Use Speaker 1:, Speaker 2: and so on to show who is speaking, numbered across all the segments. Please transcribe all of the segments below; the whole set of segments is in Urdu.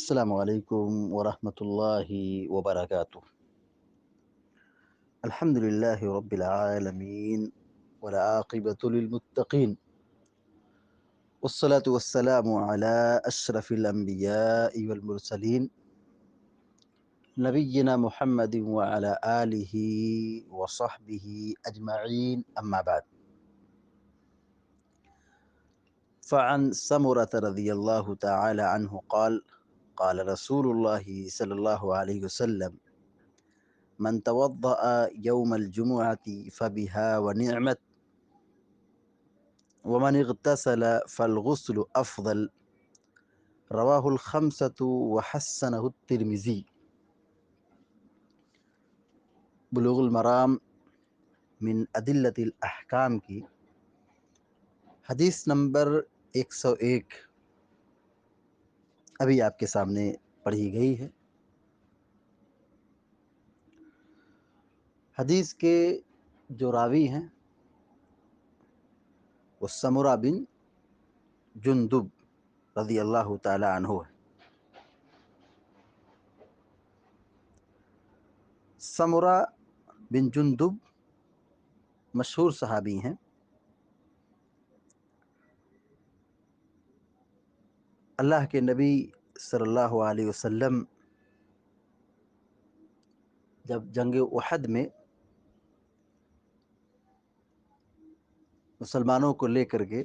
Speaker 1: السلام عليكم ورحمة الله وبركاته. الحمد لله رب العالمين والعاقبة للمتقين والصلاة والسلام على أشرف الأنبياء والمرسلين نبينا محمد وعلى آله وصحبه أجمعين أما بعد. فعن سمرة رضي الله تعالى عنه قال قال رسول الله صلى الله عليه وسلم: من توضأ يوم الجمعة فبها ونعمت ومن اغتسل فالغسل أفضل. رواه الخمسة وحسنه الترمذي. بلوغ المرام من أدلة الأحکام کی حدیث نمبر 101 ابھی آپ کے سامنے پڑھی گئی ہے۔ حدیث کے جو راوی ہیں وہ سمرہ بن جندب رضی اللہ تعالی عنہ ہے۔ سمرہ بن جندب مشہور صحابی ہیں۔ اللہ کے نبی صلی اللہ علیہ وسلم جب جنگ احد میں مسلمانوں کو لے کر کے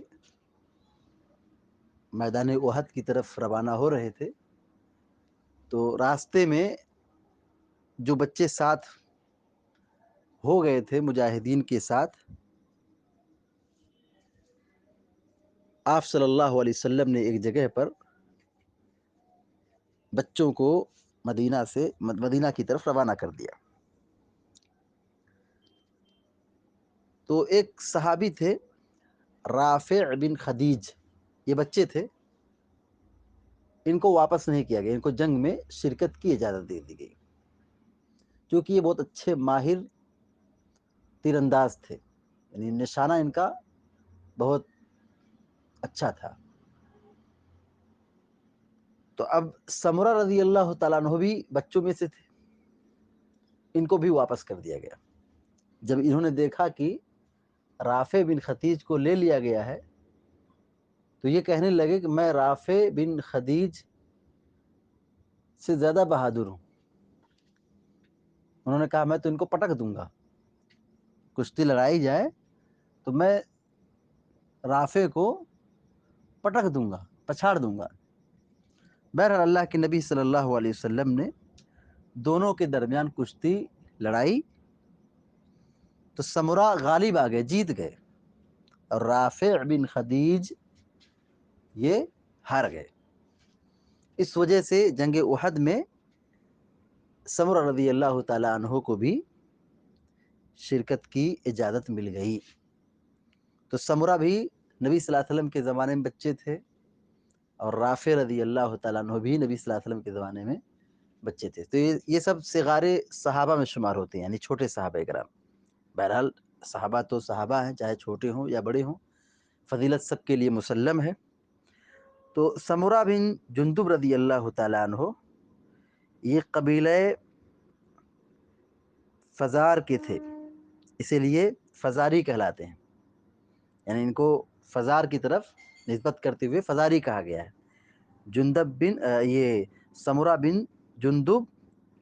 Speaker 1: میدان احد کی طرف روانہ ہو رہے تھے تو راستے میں جو بچے ساتھ ہو گئے تھے مجاہدین کے ساتھ، آپ صلی اللہ علیہ وسلم نے ایک جگہ پر بچوں کو مدینہ کی طرف روانہ کر دیا۔ تو ایک صحابی تھے رافع بن خدیج، یہ بچے تھے، ان کو واپس نہیں کیا گیا، ان کو جنگ میں شرکت کی اجازت دے دی گئی کیونکہ یہ بہت اچھے ماہر تیر انداز تھے، یعنی نشانہ ان کا بہت اچھا تھا۔ تو اب سمرہ رضی اللہ تعالیٰ عنہ بھی بچوں میں سے تھے، ان کو بھی واپس کر دیا گیا۔ جب انہوں نے دیکھا کہ رافع بن خدیج کو لے لیا گیا ہے تو یہ کہنے لگے کہ میں رافع بن خدیج سے زیادہ بہادر ہوں۔ انہوں نے کہا میں تو ان کو پٹک دوں گا، کشتی لڑائی جائے تو میں رافع کو پٹک دوں گا، پچھاڑ دوں گا۔ بہرحال اللہ کے نبی صلی اللہ علیہ وسلم نے دونوں کے درمیان کشتی لڑائی تو سمرہ غالب آ گئے، جیت گئے، اور رافع بن خدیج یہ ہار گئے۔ اس وجہ سے جنگ احد میں سمرہ رضی اللہ تعالیٰ عنہ کو بھی شرکت کی اجازت مل گئی۔ تو سمرہ بھی نبی صلی اللہ علیہ وسلم کے زمانے میں بچے تھے اور رافع رضی اللہ تعالیٰ عنہ بھی نبی صلی اللہ علیہ وسلم کے زمانے میں بچے تھے۔ تو یہ سب صغار صحابہ میں شمار ہوتے ہیں، یعنی چھوٹے صحابہ کرام۔ بہرحال صحابہ تو صحابہ ہیں، چاہے چھوٹے ہوں یا بڑے ہوں، فضیلت سب کے لیے مسلم ہے۔ تو سمرہ بن جندب رضی اللہ تعالیٰ عنہ یہ قبیلہ فزار کے تھے، اسی لیے فزاری کہلاتے ہیں، یعنی ان کو فزار کی طرف نسبت کرتے ہوئے فزاری کہا گیا ہے۔ یہ سمرہ بن جندب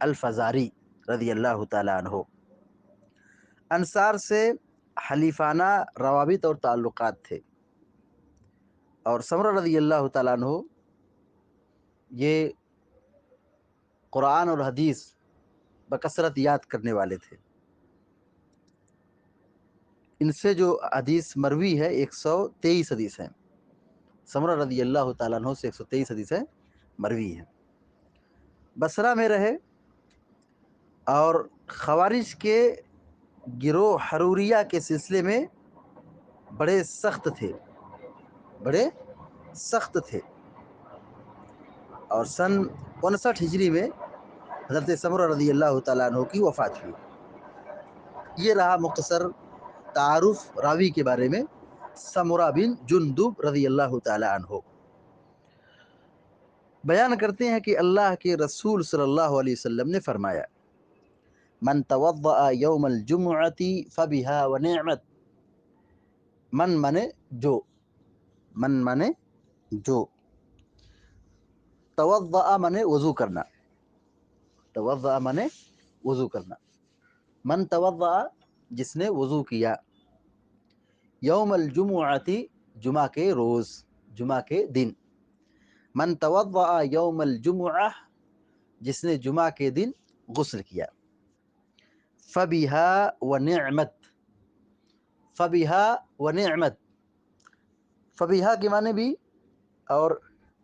Speaker 1: الفزاری رضی اللہ تعالیٰ عنہ۔ انصار سے حلیفانہ روابط اور تعلقات تھے، اور سمرہ رضی اللہ تعالیٰ عنہ یہ قرآن اور حدیث بکثرت یاد کرنے والے تھے۔ ان سے جو حدیث مروی ہے 123 حدیث ہیں، سمرہ رضی اللہ تعالیٰ عنہ سے 123 حدیثیں مروی ہیں۔ بصرہ میں رہے اور خوارج کے گروہ حروریہ کے سلسلے میں بڑے سخت تھے، اور سن 59 ہجری میں حضرت سمرہ رضی اللہ تعالیٰ عنہ کی وفات ہوئی۔ یہ رہا مختصر تعارف راوی کے بارے میں، سمرہ بن جندب رضی اللہ تعالیٰ عنہ۔ بیان کرتے ہیں کہ اللہ کے رسول صلی اللہ علیہ وسلم نے فرمایا من توضأ یوم الجمعۃ فبها ونعمت. من مانے جو، من مانے جو، توضأ مانے وضو کرنا، توضأ مانے وضو کرنا. من توضأ جس نے وضو کیا، یوم الجمعۃ جمعہ کے روز، جمعہ کے دن. من توضأ یوم الجمعہ جس نے جمعہ کے دن غسل کیا. فبها ونعمت، فبها ونعمت، فبها کے معنی بھی اور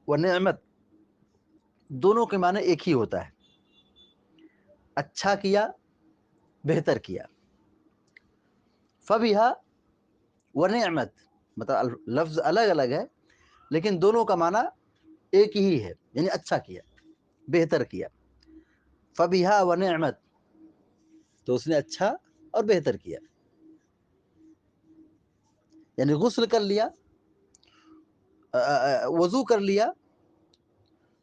Speaker 1: ونعمت دونوں کے معنی ایک ہی ہوتا ہے، اچھا کیا، بہتر کیا. فبها ونعمت مطلب لفظ الگ الگ ہے لیکن دونوں کا معنی ایک ہی ہے، یعنی اچھا کیا، بہتر کیا. فبها ونعمت تو اس نے اچھا اور بہتر کیا، یعنی غسل کر لیا، وضو کر لیا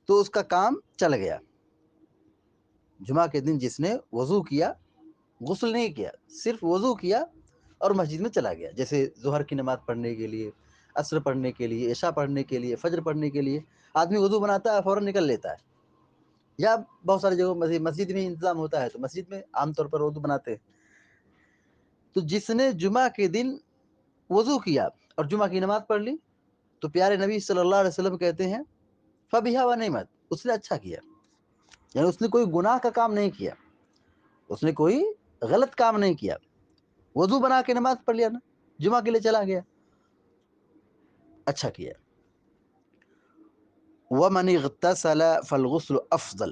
Speaker 1: تو اس کا کام چل گیا. جمعہ کے دن جس نے وضو کیا، غسل نہیں کیا، صرف وضو کیا اور مسجد میں چلا گیا، جیسے ظہر کی نماز پڑھنے کے لیے، عصر پڑھنے کے لیے، عشاء پڑھنے کے لیے، فجر پڑھنے کے لیے آدمی وضو بناتا ہے فوراً نکل لیتا ہے. یا بہت ساری جگہوں مسجد میں انتظام ہوتا ہے تو مسجد میں عام طور پر وضو بناتے ہیں. تو جس نے جمعہ کے دن وضو کیا اور جمعہ کی نماز پڑھ لی تو پیارے نبی صلی اللہ علیہ وسلم کہتے ہیں فبها ونعمت، اس نے اچھا کیا، یعنی اس نے کوئی گناہ کا کام نہیں کیا، اس نے کوئی غلط کام نہیں کیا. وضو بنا کے نماز پڑھ لیا نا، جمعہ کے لیے چلا گیا، اچھا کیا. ومن اغتسل فالغسل افضل،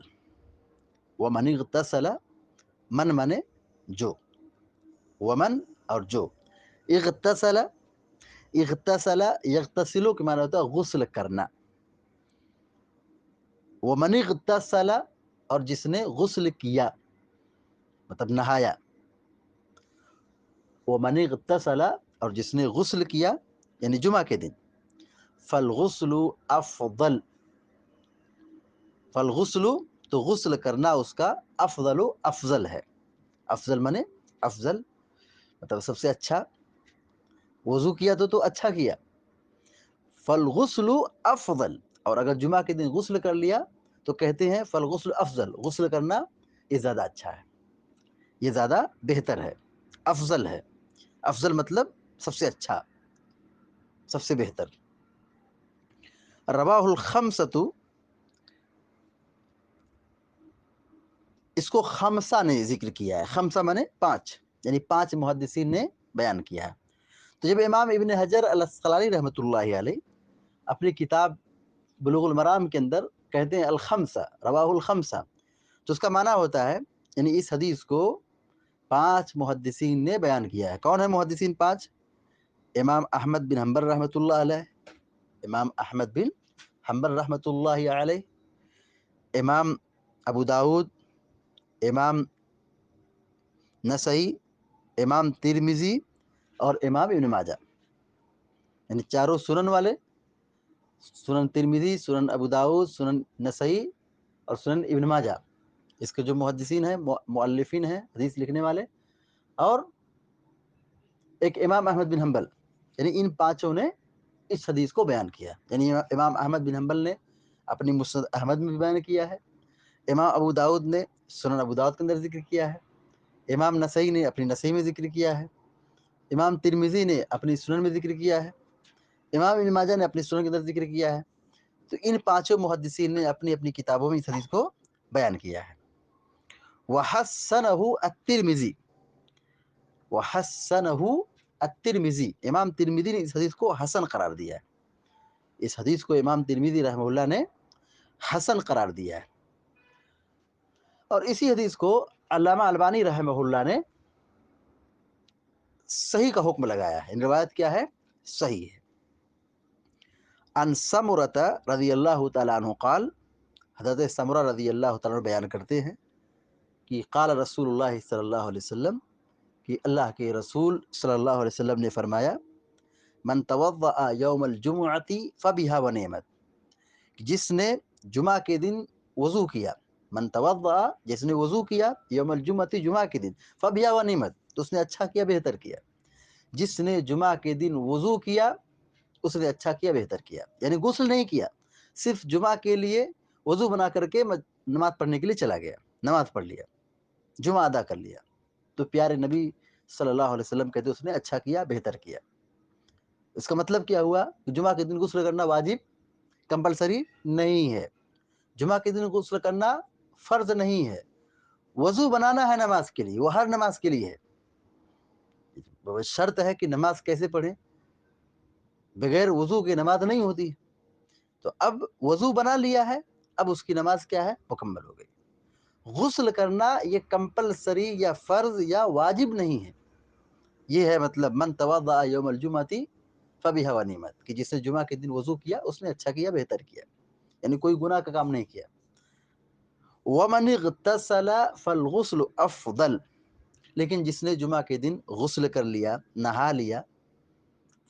Speaker 1: ومن اغتسل من مانے جو، ومن اور جو، اغتسل، اغتسل یغتسلو کے معنی ہوتا ہے غسل کرنا. ومن اغتسل اور جس نے غسل کیا مطلب نہایا. ومن اغتسل اور جس نے غسل کیا یعنی جمعہ کے دن. فالغسل افضل، فالغسل تو غسل کرنا اس کا افضل افضل ہے. افضل مانے افضل مطلب سب سے اچھا. وضو کیا تو اچھا کیا. فالغسل افضل، اور اگر جمعہ کے دن غسل کر لیا تو کہتے ہیں فالغسل افضل، غسل کرنا یہ زیادہ اچھا ہے، یہ زیادہ بہتر ہے، افضل ہے. افضل مطلب سب سے اچھا، سب سے بہتر. رواہ الخمسۃ، اس کو خمسہ نے ذکر کیا ہے، خمسہ مانے پانچ، یعنی پانچ محدثین نے بیان کیا ہے. تو جب امام ابن حجر الاسقلانی رحمۃ اللہ علیہ اپنی کتاب بلوغ المرام کے اندر کہتے ہیں الخمسہ، رواہ الخمسہ، تو اس کا معنی ہوتا ہے یعنی اس حدیث کو پانچ محدثین نے بیان کیا ہے. کون ہے محدثین پانچ؟ امام احمد بن حنبل رحمۃ اللہ علیہ، امام احمد بن حنبل رحمۃ اللہ علیہ، امام ابو داود، امام نسائی، امام ترمذی اور امام ابن ماجہ، یعنی چاروں سنن والے، سنن ترمذی، سنن ابو داود، سنن نسائی اور سنن ابن ماجہ، اس کے جو محدثین ہیں، مؤلفین ہیں، حدیث لکھنے والے، اور ایک امام احمد بن حنبل، یعنی ان پانچوں نے اس حدیث کو بیان کیا. یعنی امام احمد بن حنبل نے اپنی مسند احمد میں بیان کیا ہے، امام ابو داود نے سنن ابو داود کے اندر ذکر کیا ہے، امام نسائی نے اپنی نسائی میں ذکر کیا ہے، امام ترمذی نے اپنی سنن میں ذکر کیا ہے، امام ابن ماجہ نے اپنی سنن کے اندر ذکر کیا ہے. تو ان پانچوں محدثین نے اپنی اپنی کتابوں میں اس حدیث کو بیان کیا ہے. وحسنہ الترمذی، وحسنہ الترمذی، امام ترمذی نے اس حدیث کو حسن قرار دیا ہے. اس حدیث کو امام ترمذی رحمہ اللہ نے حسن قرار دیا ہے. اور اسی حدیث کو علامہ البانی رحمہ اللہ نے صحیح کا حکم لگایا ہے. ان روایت کیا ہے؟ صحیح ہے. عن سمرۃ رضی اللہ تعالیٰ عنہ قال، حضرت سمرہ رضی اللہ تعالیٰ عنہ بیان کرتے ہیں کہ قال رسول اللہ صلی اللہ علیہ وسلم، کہ اللہ کے رسول صلی اللہ علیہ وسلم نے فرمایا من توضأ یوم الجمعۃ فبها ونعمت، جس نے جمعہ کے دن وضو کیا، من توضع، جس نے وضو کیا یوم الجمعہ، جمعہ کے دن، فبیا و نعمت، تو اس نے اچھا کیا، بہتر کیا. جس نے جمعہ کے دن وضو کیا اس نے اچھا کیا، بہتر کیا. یعنی غسل نہیں کیا، صرف جمعہ کے لیے وضو بنا کر کے نماز پڑھنے کے لیے چلا گیا، نماز پڑھ لیا، جمعہ ادا کر لیا، تو پیارے نبی صلی اللہ علیہ وسلم کہتے اس نے اچھا کیا، بہتر کیا. اس کا مطلب کیا ہوا کہ جمعہ کے دن غسل کرنا واجب، کمپلسری نہیں ہے. جمعہ کے دن غسل کرنا فرض نہیں ہے. وضو بنانا ہے نماز کے لیے، وہ ہر نماز کے لیے ہے. شرط ہے کہ نماز کیسے پڑھیں، بغیر وضو کے نماز نہیں ہوتی. تو اب وضو بنا لیا ہے، اب اس کی نماز کیا ہے، مکمل ہو گئی. غسل کرنا یہ کمپلسری یا فرض یا واجب نہیں ہے. یہ ہے مطلب من توضع یوم الجمعہ فبہ ونعمت، کہ جس نے جمعہ کے دن وضو کیا اس نے اچھا کیا، بہتر کیا، یعنی کوئی گناہ کا کام نہیں کیا. ومن اغتسل فالغسل افضل، لیکن جس نے جمعہ کے دن غسل کر لیا، نہا لیا،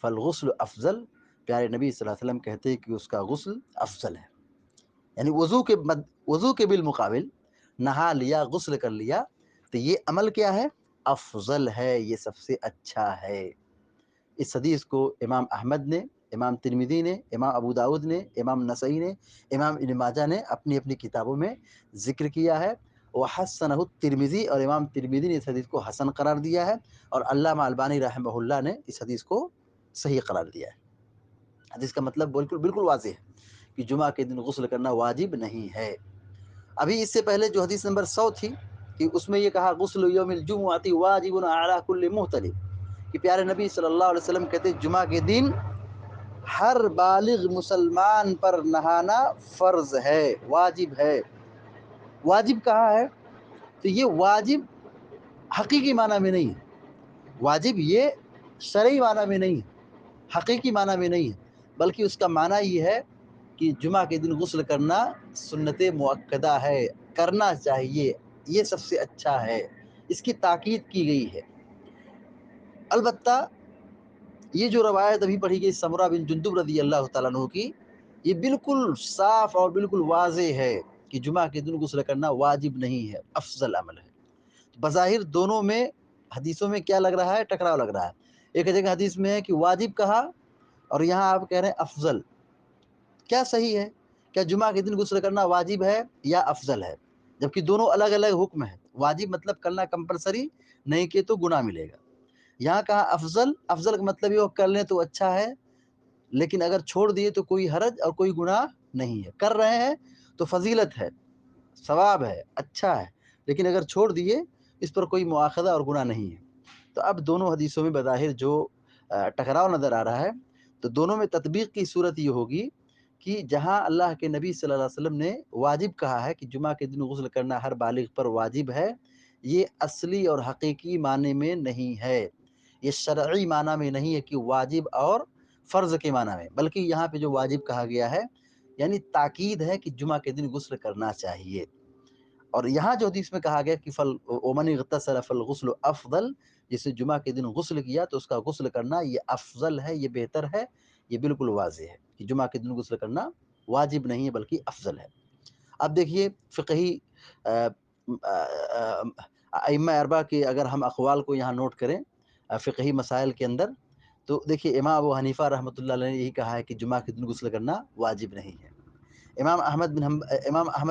Speaker 1: فالغسل افضل، پیارے نبی صلی اللہ علیہ وسلم کہتے ہیں کہ اس کا غسل افضل ہے. یعنی وضو کے بالمقابل نہا لیا، غسل کر لیا، تو یہ عمل کیا ہے، افضل ہے، یہ سب سے اچھا ہے. اس حدیث کو امام احمد نے، امام ترمذی نے، امام ابو داؤد نے، امام نسائی نے، امام ابن ماجہ نے اپنی اپنی کتابوں میں ذکر کیا ہے. وحسنہ الترمذی، اور امام ترمذی نے اس حدیث کو حسن قرار دیا ہے، اور علامہ البانی رحمہ اللہ نے اس حدیث کو صحیح قرار دیا ہے. حدیث کا مطلب بالکل واضح ہے کہ جمعہ کے دن غسل کرنا واجب نہیں ہے. ابھی اس سے پہلے جو حدیث نمبر 100 تھی کہ اس میں یہ کہا غسل یوم الجمعہ واجب علی کل محتلم، کہ پیارے نبی صلی اللہ علیہ وسلم کہتے جمعہ کے دن ہر بالغ مسلمان پر نہانا فرض ہے، واجب ہے. واجب کہا ہے تو یہ واجب حقیقی معنی میں نہیں ہے، واجب یہ شرعی معنی میں نہیں ہے، حقیقی معنی میں نہیں ہے، بلکہ اس کا معنی یہ ہے کہ جمعہ کے دن غسل کرنا سنت مؤکدہ ہے، کرنا چاہیے، یہ سب سے اچھا ہے، اس کی تاکید کی گئی ہے. البتہ یہ جو روایت ابھی پڑھی گئی سمرہ بن جندب رضی اللہ تعالیٰ عنہ کی، یہ بالکل صاف اور بالکل واضح ہے کہ جمعہ کے دن غسل کرنا واجب نہیں ہے، افضل عمل ہے. بظاہر دونوں میں حدیثوں میں کیا لگ رہا ہے، ٹکراؤ لگ رہا ہے. ایک جگہ حدیث میں ہے کہ واجب کہا، اور یہاں آپ کہہ رہے ہیں افضل. کیا صحیح ہے، کیا جمعہ کے دن غسل کرنا واجب ہے یا افضل ہے؟ جبکہ دونوں الگ الگ حکم ہیں. واجب مطلب کرنا کمپلسری، نہیں کہ تو گناہ ملے گا. یہاں کہا افضل، افضل کا مطلب یہ کر لیں تو اچھا ہے، لیکن اگر چھوڑ دیے تو کوئی حرج اور کوئی گناہ نہیں ہے. کر رہے ہیں تو فضیلت ہے، ثواب ہے، اچھا ہے، لیکن اگر چھوڑ دیے اس پر کوئی مؤاخذہ اور گناہ نہیں ہے. تو اب دونوں حدیثوں میں بظاہر جو ٹکراؤ نظر آ رہا ہے، تو دونوں میں تطبیق کی صورت یہ ہوگی کہ جہاں اللہ کے نبی صلی اللہ علیہ وسلم نے واجب کہا ہے کہ جمعہ کے دن غسل کرنا ہر بالغ پر واجب ہے، یہ اصلی اور حقیقی معنی میں نہیں ہے، یہ شرعی معنی میں نہیں ہے کہ واجب اور فرض کے معنی میں، بلکہ یہاں پہ جو واجب کہا گیا ہے یعنی تاکید ہے کہ جمعہ کے دن غسل کرنا چاہیے. اور یہاں جو حدیث میں کہا گیا کہ ومن اغتسل فالغسل افضل، جس نے جمعہ کے دن غسل کیا تو اس کا غسل کرنا یہ افضل ہے، یہ بہتر ہے، یہ بالکل واضح ہے کہ جمعہ کے دن غسل کرنا واجب نہیں ہے بلکہ افضل ہے. اب دیکھیے فقہی ائمہ اربعہ کے اگر ہم اقوال کو یہاں نوٹ کریں فقہی مسائل کے اندر، تو دیکھیے امام ابو حنیفہ رحمۃ اللہ علیہ نے یہی کہا ہے کہ جمعہ کے دن غسل کرنا واجب نہیں ہے. امام احمد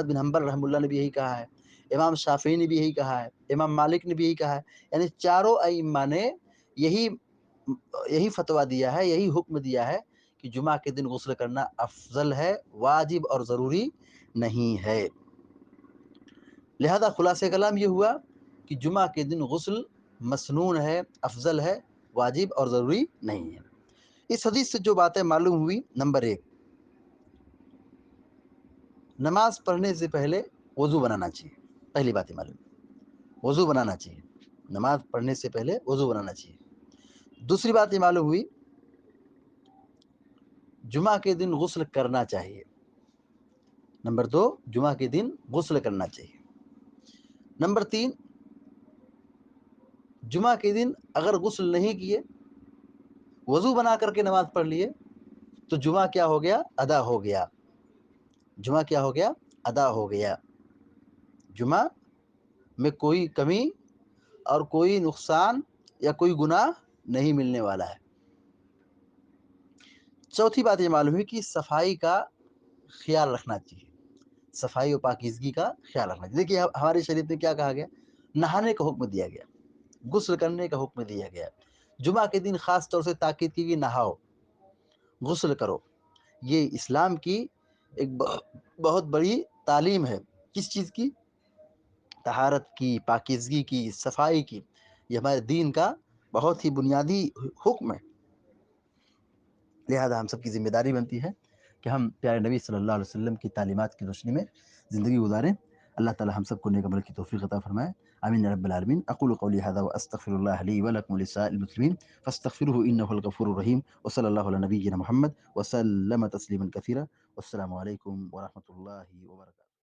Speaker 1: بن حنبل رحمہ اللہ نے بھی یہی کہا ہے، امام شافعی نے بھی یہی کہا ہے، امام مالک نے بھی یہی کہا ہے. یعنی چاروں ائمہ نے یہی فتویٰ دیا ہے، یہی حکم دیا ہے کہ جمعہ کے دن غسل کرنا افضل ہے، واجب اور ضروری نہیں ہے. لہذا خلاصہ کلام یہ ہوا کہ جمعہ کے دن غسل مسنون ہے، افضل ہے، واجب اور ضروری نہیں ہے. اس حدیث سے جو باتیں معلوم ہوئی، نمبر 1، نماز پڑھنے سے پہلے وضو بنانا چاہیے. پہلی بات معلوم، وضو بنانا چاہیے، نماز پڑھنے سے پہلے وضو بنانا چاہیے. دوسری بات یہ معلوم ہوئی جمعہ کے دن غسل کرنا چاہیے. نمبر 2، جمعہ کے دن غسل کرنا چاہیے. نمبر 3، جمعہ کے دن اگر غسل نہیں کیے، وضو بنا کر کے نماز پڑھ لیے، تو جمعہ کیا ہو گیا، ادا ہو گیا. جمعہ کیا ہو گیا؟ ادا ہو گیا. جمعہ میں کوئی کمی اور کوئی نقصان یا کوئی گناہ نہیں ملنے والا ہے. چوتھی بات یہ معلوم ہے کہ صفائی کا خیال رکھنا چاہیے. صفائی و پاکیزگی کا خیال رکھنا چاہیے. دیکھیے ہمارے شریعت میں کیا کہا گیا؟ نہانے کا حکم دیا گیا, غسل کرنے کا حکم دیا گیا. جمعہ کے دن خاص طور سے تاکید کی کہ نہاؤ, غسل کرو. یہ اسلام کی ایک بہت بڑی تعلیم ہے. کس چیز کی؟ طہارت کی, پاکیزگی کی, صفائی کی. یہ ہمارے دین کا بہت ہی بنیادی حکم ہے. لہذا ہم سب کی ذمہ داری بنتی ہے کہ ہم پیارے نبی صلی اللہ علیہ وسلم کی تعلیمات کی روشنی میں زندگی گزاریں. اللہ تعالی ہم سب کو نیک عمل کی توفیق عطا فرمائے. آمین یا رب العالمین. اقول قولی هذا واستغفر الله لي ولكم ولسائر المسلمين فاستغفروه انه هو الغفور الرحيم. وصلى الله على نبينا محمد وسلم تسليما كثيرا. والسلام عليكم ورحمة الله وبركاته.